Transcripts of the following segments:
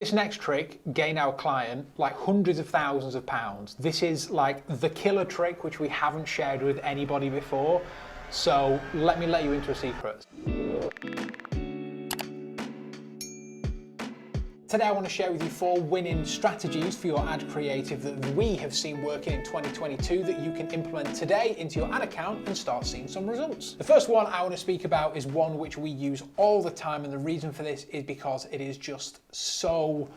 This next trick gained our client like hundreds of thousands of pounds. This is like the killer trick which we haven't shared with anybody before. So let me let you into a secret. Today I want to share with you 4 winning strategies for your ad creative that we have seen working in 2022 that you can implement today into your ad account and start seeing some results. The first one I want to speak about is one which we use all the time, and the reason for this is because it is just so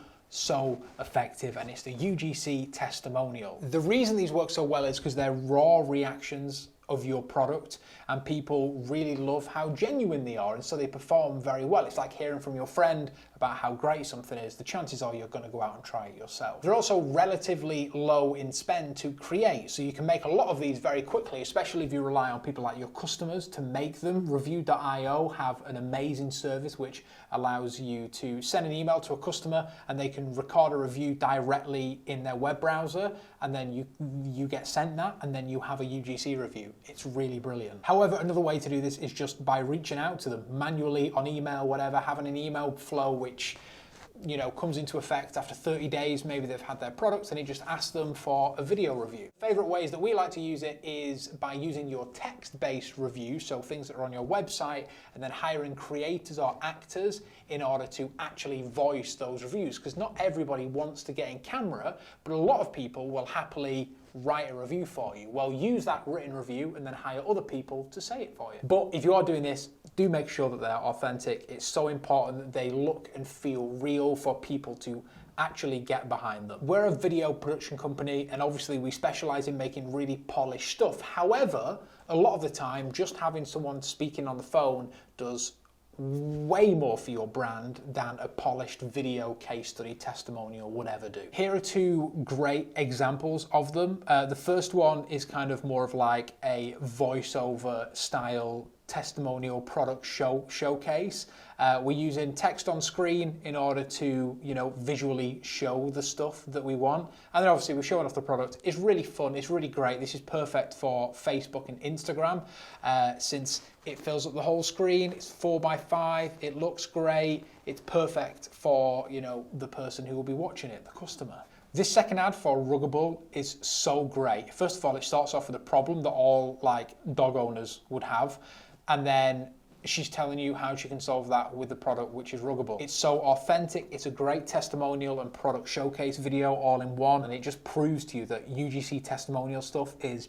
effective, and it's the UGC testimonial. The reason these work so well is because they're raw reactions of your product, and people really love how genuine they are, and so they perform very well. It's like hearing from your friend about how great something is. The chances are you're going to go out and try it yourself. They're also relatively low in spend to create, so you can make a lot of these very quickly, especially if you rely on people like your customers to make them. Review.io have an amazing service which allows you to send an email to a customer and they can record a review directly in their web browser, and then you get sent that, and then you have a UGC review. It's really brilliant. However, another way to do this is just by reaching out to them manually on email, whatever, having an email flow which comes into effect after 30 days. Maybe they've had their products and it just asks them for a video review. Favorite ways that we like to use it is by using your text-based reviews, so things that are on your website, and then hiring creators or actors in order to actually voice those reviews, because not everybody wants to get in camera, but a lot of people will happily write a review for you. Well, use that written review and then hire other people to say it for you. But if you are doing this, do make sure that they're authentic. It's so important that they look and feel real for people to actually get behind them. We're a video production company, and obviously we specialize in making really polished stuff. However, a lot of the time, just having someone speaking on the phone does way more for your brand than a polished video, case study, testimonial would ever do. Here are 2 great examples of them. The first one is kind of more of like a voiceover style testimonial product showcase. We're using text on screen in order to visually show the stuff that we want, and then obviously we're showing off the product. It's really fun, it's really great. This is perfect for Facebook and Instagram since it fills up the whole screen. It's 4:5, it looks great. It's perfect for the person who will be watching it, the customer. This second ad for Ruggable is so great. First of all, it starts off with a problem that all dog owners would have, and then she's telling you how she can solve that with the product, which is Ruggable. It's so authentic. It's a great testimonial and product showcase video all in one, and it just proves to you that UGC testimonial stuff is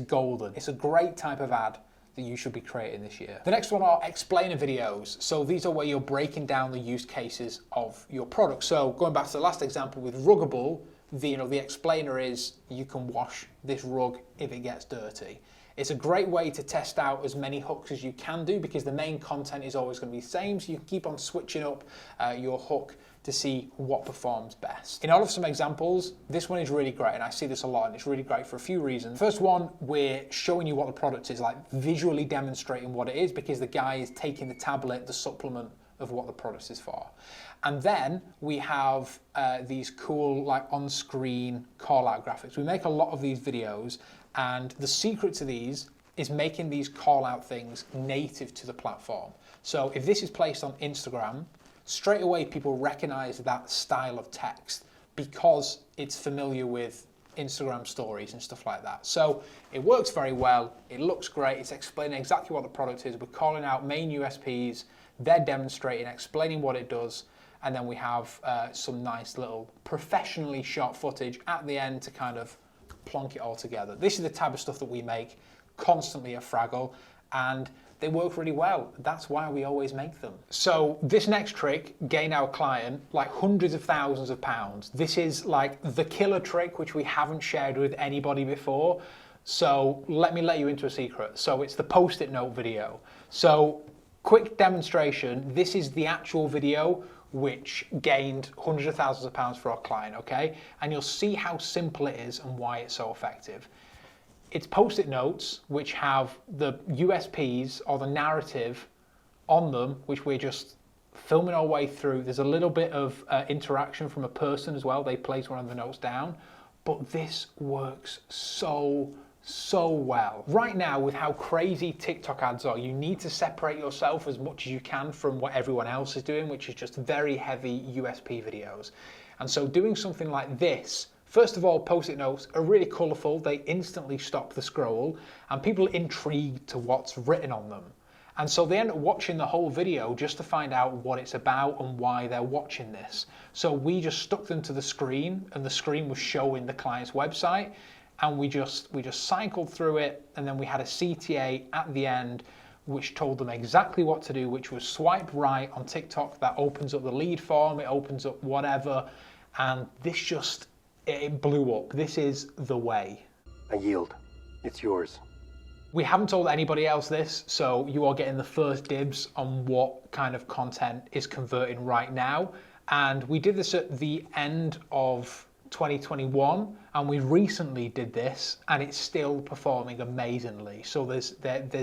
golden. It's a great type of ad that you should be creating this year. The next one are explainer videos. So these are where you're breaking down the use cases of your product. So going back to the last example with Ruggable, the explainer is you can wash this rug if it gets dirty. It's a great way to test out as many hooks as you can do, because the main content is always going to be the same, so you can keep on switching up your hook to see what performs best. In all of some examples, this one is really great, and I see this a lot, and it's really great for a few reasons. First one, we're showing you what the product is, like visually demonstrating what it is, because the guy is taking the tablet, the supplement of what the product is for. And then we have these cool on-screen call-out graphics. We make a lot of these videos, and the secret to these is making these call-out things native to the platform. So if this is placed on Instagram, straight away people recognize that style of text because it's familiar with Instagram stories and stuff like that. So it works very well, it looks great, it's explaining exactly what the product is, we're calling out main USPs, they're demonstrating, explaining what it does, and then we have some nice little professionally shot footage at the end to kind of plonk it all together. This is the type of stuff that we make constantly at Fraggle, and they work really well. That's why we always make them. So this next trick gained our client like hundreds of thousands of pounds. This is like the killer trick which we haven't shared with anybody before. So let me let you into a secret. So it's the post-it note video. So quick demonstration, this is the actual video which gained hundreds of thousands of pounds for our client, okay? And you'll see how simple it is and why it's so effective. It's post-it notes which have the USPs or the narrative on them, which we're just filming our way through. There's a little bit of interaction from a person as well. They place one of the notes down, but this works so so well. Right now, with how crazy TikTok ads are, you need to separate yourself as much as you can from what everyone else is doing, which is just very heavy USP videos. And so doing something like this, first of all, post-it notes are really colourful. They instantly stop the scroll and people are intrigued to what's written on them. And so they end up watching the whole video just to find out what it's about and why they're watching this. So we just stuck them to the screen, and the screen was showing the client's website, and we just cycled through it, and then we had a CTA at the end which told them exactly what to do, which was swipe right on TikTok. That opens up the lead form, it opens up whatever, and this it blew up. This is the way. I yield. It's yours. We haven't told anybody else this, so you are getting the first dibs on what kind of content is converting right now. And we did this at the end of 2021, and we recently did this, and it's still performing amazingly. So there's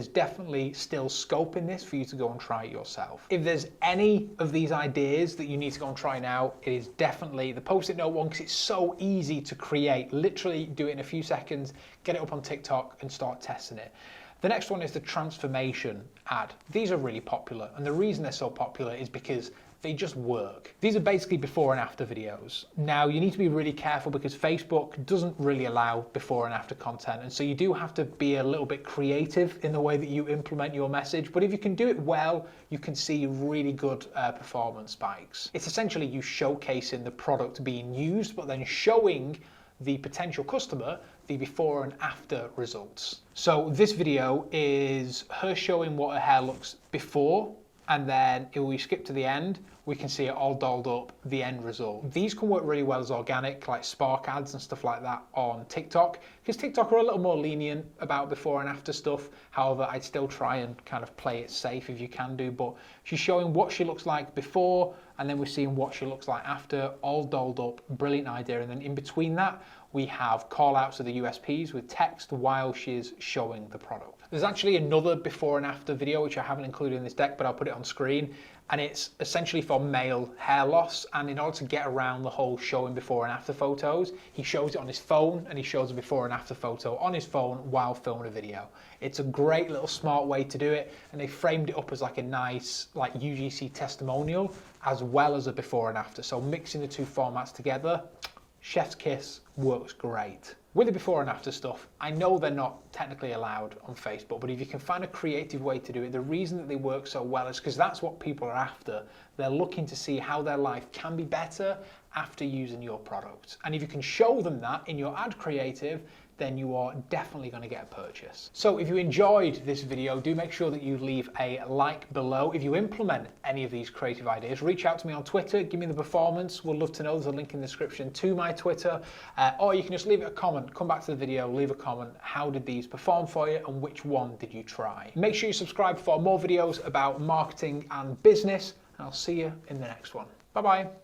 definitely still scope in this for you to go and try it yourself. If there's any of these ideas that you need to go and try now, it is definitely the post-it note one, because it's so easy to create. Literally do it in a few seconds, get it up on TikTok and start testing it. The next one is the transformation ad. These are really popular, and the reason they're so popular is because they just work. These are basically before and after videos. Now, you need to be really careful because Facebook doesn't really allow before and after content, and so you do have to be a little bit creative in the way that you implement your message, but if you can do it well, you can see really good performance spikes. It's essentially you showcasing the product being used, but then showing the potential customer the before and after results. So this video is her showing what her hair looks before, and then if we skip to the end, we can see it all dolled up, the end result. These can work really well as organic, like Spark ads and stuff like that on TikTok, because TikTok are a little more lenient about before and after stuff. However, I'd still try and kind of play it safe if you can do, but she's showing what she looks like before, and then we're seeing what she looks like after, all dolled up, brilliant idea. And then in between that, we have call outs of the USPs with text while she's showing the product. There's actually another before and after video, which I haven't included in this deck, but I'll put it on screen. And it's essentially for male hair loss. And in order to get around the whole showing before and after photos, he shows it on his phone, and he shows a before and after photo on his phone while filming a video. It's a great little smart way to do it. And they framed it up as like a nice like UGC testimonial, as well as a before and after. So mixing the two formats together, chef's kiss, works great. With the before and after stuff, I know they're not technically allowed on Facebook, but if you can find a creative way to do it, the reason that they work so well is because that's what people are after. They're looking to see how their life can be better after using your product. And if you can show them that in your ad creative, then you are definitely going to get a purchase. So if you enjoyed this video, do make sure that you leave a like below. If you implement any of these creative ideas, reach out to me on Twitter, give me the performance. We'll love to know. There's a link in the description to my Twitter, or you can just leave it a comment, come back to the video, leave a comment. How did these perform for you, and which one did you try? Make sure you subscribe for more videos about marketing and business, and I'll see you in the next one. Bye-bye.